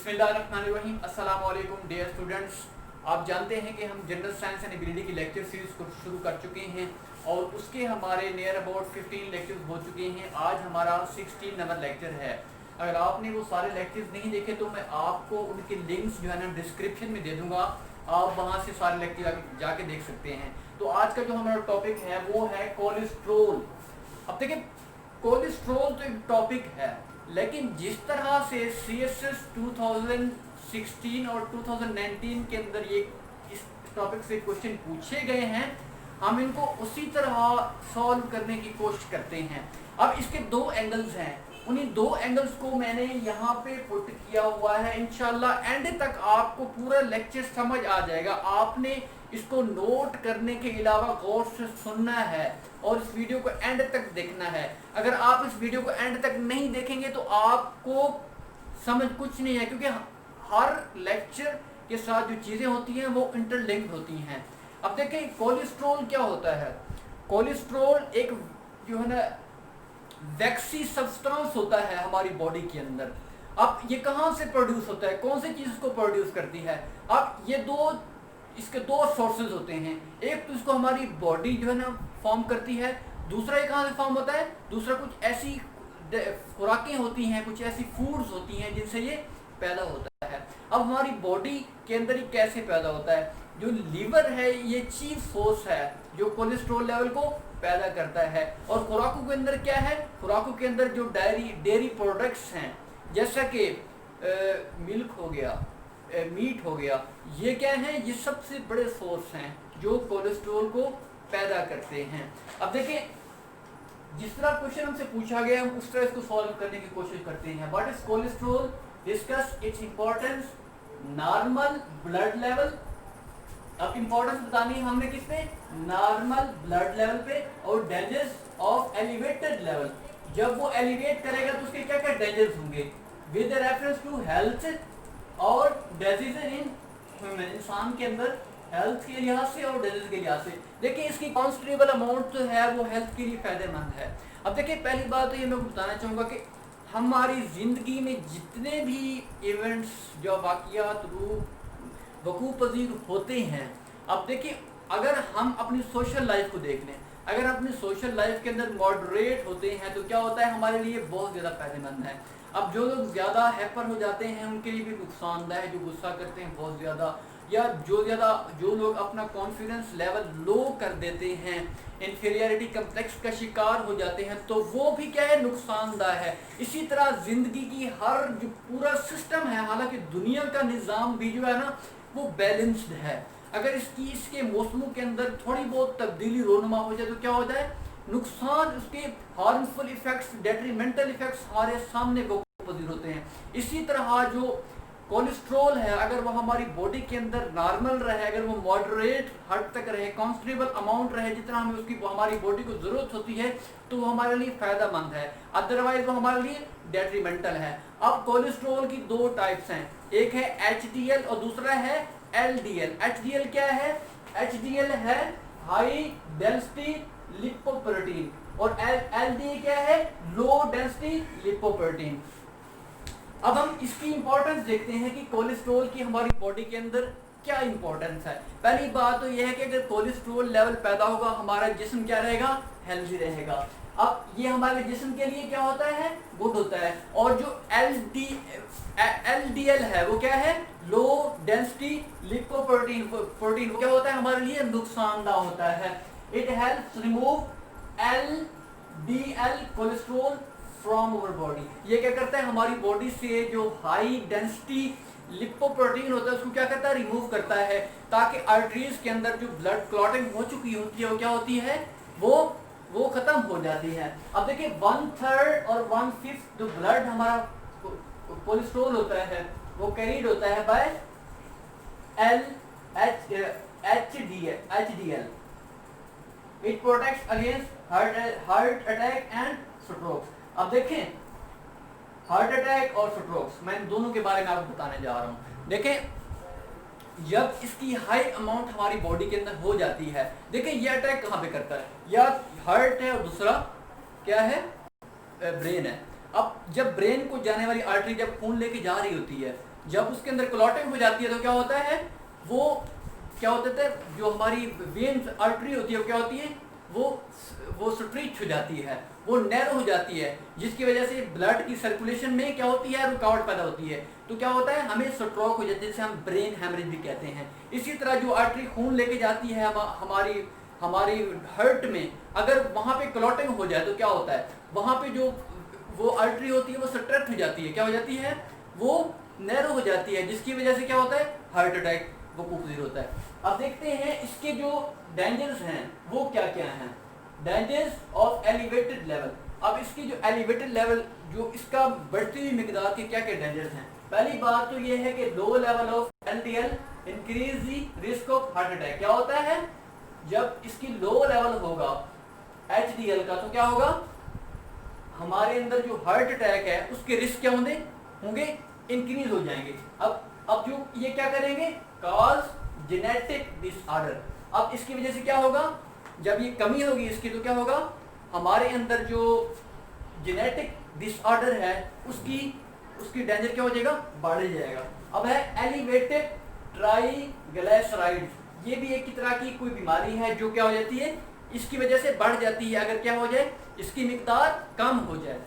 बिस्मिल्लाहिर्रहमानिर्रहीम। अस्सलाम वालेकुम डियर स्टूडेंट्स। आप जानते हैं कि हम जनरल साइंस एंड एबिलिटी की लेक्चर सीरीज़ को शुरू कर चुके हैं और उसके हमारे नियर अबाउट 15 लेक्चर्स हो चुके हैं। आज हमारा 16 नंबर लेक्चर है। अगर आपने वो सारे लेक्चर्स नहीं देखे तो मैं आपको उनके लिंक्स जो है ना डिस्क्रिप्शन में दे दूँगा, आप वहाँ से सारे लेक्चर जाके देख सकते हैं। तो आज का जो हमारा टॉपिक है वो है कोलेस्ट्रोल। अब देखिए, कोलेस्ट्रोल तो एक टॉपिक है, लेकिन जिस तरह से CSS 2016 और 2019 के अंदर ये इस टॉपिक से क्वेश्चन पूछे गए हैं, हम इनको उसी तरह सॉल्व करने की कोशिश करते हैं। अब इसके दो एंगल्स हैं, उन्हीं दो एंगल्स को मैंने यहाँ पे पुट किया हुआ है। इंशाल्लाह एंड तक आपको पूरा लेक्चर समझ आ जाएगा। आपने इसको नोट करने के अलावा गौर से सुनना है और इस वीडियो को एंड तक देखना है। अगर आप इस वीडियो को एंड तक नहीं देखेंगे तो आपको समझ कुछ नहीं है, क्योंकि हर लेक्चर के साथ जो चीज़ें होती हैं वो इंटरलिंक्ड होती हैं। अब देखें, कोलेस्ट्रॉल क्या होता है। कोलेस्ट्रॉल एक जो है ना वैक्सी सब्सटेंस होता है हमारी बॉडी के अंदर। अब ये कहाँ से प्रोड्यूस होता है, कौन सी चीज़ को प्रोड्यूस करती है। अब ये इसके दो सोर्सेज होते हैं। एक तो इसको हमारी बॉडी जो है ना फॉर्म करती है, दूसरा ये कहाँ से फॉर्म होता है, दूसरा कुछ ऐसी खुराकें होती हैं, कुछ ऐसी फूड्स होती हैं जिनसे ये पैदा होता है। अब हमारी बॉडी के अंदर ये कैसे पैदा होता है, जो लीवर है ये चीफ सोर्स है जो कोलेस्ट्रॉल लेवल को पैदा करता है। और खुराकों के अंदर क्या है, खुराकों के अंदर जो डेयरी प्रोडक्ट्स हैं, जैसा कि मिल्क हो गया, मीट हो गया, ये क्या है, ये सबसे बड़े सोर्स हैं जो कोलेस्ट्रॉल को पैदा करते हैं। अब देखिए, जिस तरह क्वेश्चन हमसे पूछा गया हम उस तरह इसको सॉल्व करने की कोशिश करते हैं। What is cholesterol, discuss its importance, normal blood level. अब इंपॉर्टेंस बतानी है हमने किस पे, नॉर्मल ब्लड लेवल पे, और डेंजर्स ऑफ एलिवेटेड लेवल। जब वो एलिवेट करेगा तो उसके क्या क्या डेंजर्स होंगे, विद रेफरेंस टू हेल्थ और डिजीज इन ह्यूमन, इंसान के अंदर हेल्थ के लिहाज से और डिजीज के लिहाज से। देखिए, इसकी कॉन्स्टेबल अमाउंट जो है वो हेल्थ के लिए फायदेमंद है। अब देखिए, पहली बात तो ये मैं बताना चाहूँगा कि हमारी ज़िंदगी में जितने भी इवेंट्स जो वाक़यात वकूअ पज़ीर होते हैं, अब देखिए अगर हम अपनी सोशल लाइफ को देख लें, अगर अपनी सोशल लाइफ के अंदर मॉडरेट होते हैं तो क्या होता है, हमारे लिए बहुत ज़्यादा फायदेमंद है। अब जो लोग ज़्यादा हैपर हो जाते हैं उनके लिए भी नुकसानदायक है, जो गुस्सा करते हैं बहुत ज़्यादा, या जो लोग अपना कॉन्फिडेंस लेवल लो कर देते हैं, इन्फीरियरिटी कम्प्लेक्स का शिकार हो जाते हैं, तो वो भी क्या है, नुकसानदायक है। इसी तरह ज़िंदगी की हर जो पूरा सिस्टम है, हालांकि दुनिया का निज़ाम भी जो है ना वो बैलेंस्ड है, अगर इसके मौसमों के अंदर थोड़ी बहुत तब्दीली रोनुमा हो जाए तो क्या हो जाए, नुकसान, उसके हार्मफुल इफेक्ट्स, डेट्रीमेंटल इफेक्ट्स हमारे सामने पज़ीर होते हैं। इसी तरह जो कोलेस्ट्रॉल है, अगर वो हमारी बॉडी के अंदर नॉर्मल रहे, अगर वो मॉडरेट हद तक रहे, कॉन्स्टेबल अमाउंट रहे, जितना हमें उसकी हमारी बॉडी को ज़रूरत होती है, तो वो हमारे लिए फ़ायदेमंद है, अदरवाइज वो हमारे लिए डेट्रीमेंटल है। अब कोलेस्ट्रॉल की दो टाइप्स हैं, एक है HDL और दूसरा है LDL। HDL क्या है, HDL है हाई डेंसिटी लिपोप्रोटीन, और LDL क्या है, लो डेंसिटी लिपोप्रोटीन। अब हम इसकी इंपॉर्टेंस देखते हैं कि कोलेस्ट्रॉल की हमारी बॉडी के अंदर क्या इंपॉर्टेंस है। पहली बात तो यह है कि अगर कोलेस्ट्रॉल लेवल पैदा होगा, हमारा जिस्म क्या रहेगा, हेल्दी रहेगा। अब ये हमारे जिस्म के लिए क्या होता है, गुड होता है। और जो LDL है वो क्या है, लो डेंसिटी लिपोप्रोटीन, प्रोटीन क्या होता है, हमारे लिए नुकसानदायक होता है। It helps remove LDL cholesterol from our body. ये क्या करता है, हमारी बॉडी से जो हाई डेंसिटी लिपोप्रोटीन होता है उसको क्या करता है, रिमूव करता है, ताकि आर्टरीज के अंदर जो ब्लड क्लॉटिंग हो चुकी होती है वो क्या होती है, वो खत्म हो जाती है। अब देखिए, 1/3 और 1/5 जो ब्लड हमारा कोलेस्ट्रॉल होता है वो कैरीड होता है by HDL। It protects against heart attack and stroke. अब देखें, हार्ट अटैक और स्ट्रोक्स, मैं दोनों के बारे में आपको बताने जा रहा हूँ। देखें, जब इसकी हाई अमाउंट हमारी बॉडी के अंदर हो जाती है, देखें ये अटैक कहाँ पे करता है, या हार्ट है और दूसरा क्या है, ब्रेन है। अब जब ब्रेन को जाने वाली आर्टरी जब खून लेके जा रही होती है जब उसके अंदर क्लॉटिंग हो जाती है तो क्या होता है, वो क्या होता है, जो हमारी वेन्स आर्टरी होती है वो क्या होती है, वो स्ट्रेच हो जाती है, वो नैरो हो जाती है, जिसकी वजह से ब्लड की सर्कुलेशन में क्या होती है, रुकावट पैदा होती है। तो क्या होता है, हमें स्ट्रोक हो जाती है, जिसे हम ब्रेन हेमरेज भी कहते हैं। इसी तरह जो आर्टरी खून लेके जाती है हमारी हार्ट में, अगर वहाँ पे क्लॉटिंग हो जाए तो क्या होता है, वहाँ पे जो वो आर्टरी होती है वो स्ट्रेच हो जाती है, क्या हो जाती है, वो नैरो हो जाती है, जिसकी वजह से क्या होता है, हार्ट अटैक वो पॉसिबल होता है। अब देखते हैं इसके जो डेंजर्स हैं वो क्या क्या हैं। Dangers of elevated level. अब इसकी जो एलिवेटेड लेवल, जो इसका बढ़ती हुई मिकदार के क्या क्या डेंजर्स हैं। पहली बात तो ये है कि low level of LDL increase the risk of heart attack. क्या होता है, जब इसकी लो लेवल होगा एचडीएल का तो क्या होगा, हमारे अंदर जो हार्ट अटैक है उसके रिस्क क्या होंगे, इंक्रीज हो जाएंगे। अब जो ये क्या करेंगे, कॉज जेनेटिक डिसऑर्डर। अब इसकी वजह से क्या होगा, जब ये कमी होगी इसकी तो क्या होगा, हमारे अंदर जो जेनेटिक डिसऑर्डर है उसकी डेंजर क्या हो जाएगा, बढ़ जाएगा। अब है एलिवेटेड ट्राइग्लिसराइड, ये भी एक तरह की कोई बीमारी है जो क्या हो जाती है, इसकी वजह से बढ़ जाती है अगर क्या हो जाए, इसकी मिकदार कम हो जाए।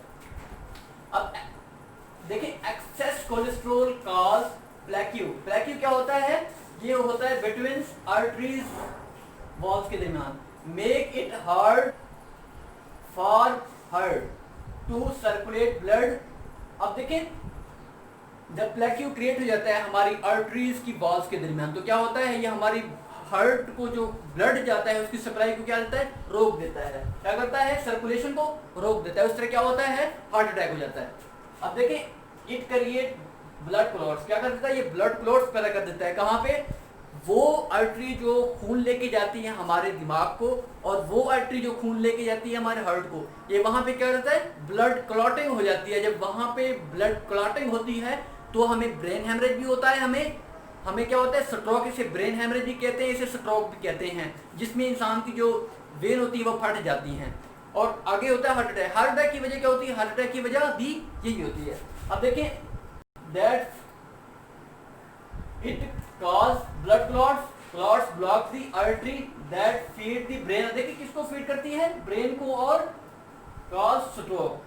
अब देखिए, एक्सेस कोलेस्ट्रॉल कॉज प्लेक्यू। प्लेक्यू क्या होता है, ये होता है बिटवीन आर्टरीज वॉल्स के दरमियान, make it hard for heart to circulate blood. अब देखिए, जब प्लेक्यू क्रिएट हो जाता है हमारी आर्टरीज की वॉल्स के दरमियान तो क्या होता है, ये हमारी हार्ट को जो ब्लड जाता है उसकी सप्लाई को क्या देता है, रोक देता है। क्या करता है, सर्कुलेशन को रोक देता है। उस तरह क्या होता है, हार्ट अटैक हो जाता है। अब देखिए, इट क्रिएट ब्लड क्लॉट्स। क्या कर देता है, ये ब्लड क्लॉट्स पैदा कर देता है। कहाँ पे, वो आर्टरी जो खून लेके जाती है हमारे दिमाग को, और वो आर्टरी जो खून लेके जाती है हमारे हार्ट को, ये वहां पे क्या रहता है, ब्लड क्लॉटिंग हो जाती है। जब वहां पे ब्लड क्लॉटिंग होती है तो हमें ब्रेन हेमरेज भी होता है, हमें क्या होता है, स्ट्रोक। इसे ब्रेन हेमरेज भी कहते हैं, इसे स्ट्रोक भी कहते हैं, जिसमें इंसान की जो वेन होती है वो फट जाती हैं। और आगे होता है हार्ट अटैक। हार्ट अटैक की वजह क्या होती है, हार्ट अटैक की वजह भी यही होती है। अब देखें, that it cause blood clots block the artery that feed the brain. देखिए, किसको फीड करती है, ब्रेन को, और कॉज स्ट्रोक।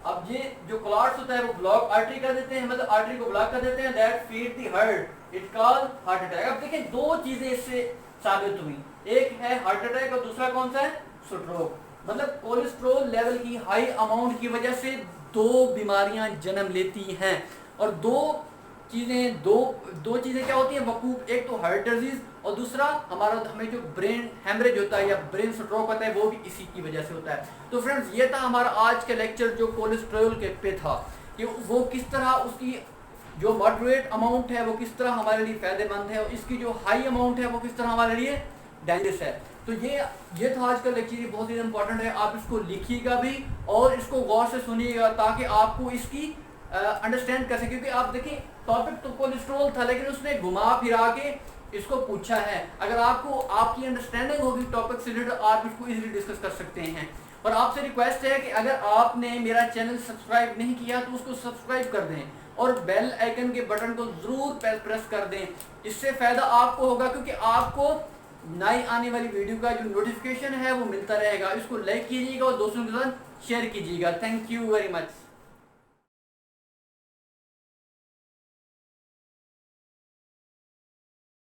अब ये जो क्लॉट्स होता है वो ब्लॉक आर्टरी कर देते हैं, मतलब आर्टरी को ब्लॉक कर देते हैं, that feed the heart, it cause heart attack. अब देखिए, दो चीजें इससे साबित हुई, एक है हार्ट अटैक और दूसरा कौन सा है, स्ट्रोक। मतलब कोलेस्ट्रॉल लेवल की हाई अमाउंट की वजह से दो बीमारियां जन्म लेती हैं, और दो चीजें क्या होती हैं वकूफ, एक तो हार्ट डिजीज और दूसरा हमें जो ब्रेन हेमरेज होता है या ब्रेन स्ट्रोक होता है वो भी इसी की वजह से होता है। तो फ्रेंड्स, ये था हमारा आज का लेक्चर जो कोलेस्ट्रॉल के पे था, कि वो किस तरह उसकी जो मॉडरेट अमाउंट है वो किस तरह हमारे लिए फायदेमंद है, और इसकी जो हाई अमाउंट है वो किस तरह हमारे लिए डेंजरस है। तो ये था आज का लेक्चर, ये बहुत ही इंपॉर्टेंट है। आप इसको लिखिएगा भी और इसको गौर से सुनिएगा, ताकि आपको इसकी अंडरस्टैंड कर सके। क्योंकि आप देखिए, टॉपिक तो कोलेस्ट्रॉल था, लेकिन उसने घुमा फिरा के इसको पूछा है। अगर आपको आपकी अंडरस्टैंडिंग होगी टॉपिक से रिलेटेड, आप इसको इजीली डिस्कस कर सकते हैं। और आपसे रिक्वेस्ट है कि अगर आपने मेरा चैनल सब्सक्राइब नहीं किया तो उसको सब्सक्राइब कर दें, और बेल आइकन के बटन को जरूर प्रेस कर दें। इससे फायदा आपको होगा, क्योंकि आपको नई आने वाली वीडियो का जो नोटिफिकेशन है वो मिलता रहेगा। इसको लाइक कीजिएगा और दोस्तों के साथ शेयर कीजिएगा। Thank you very much.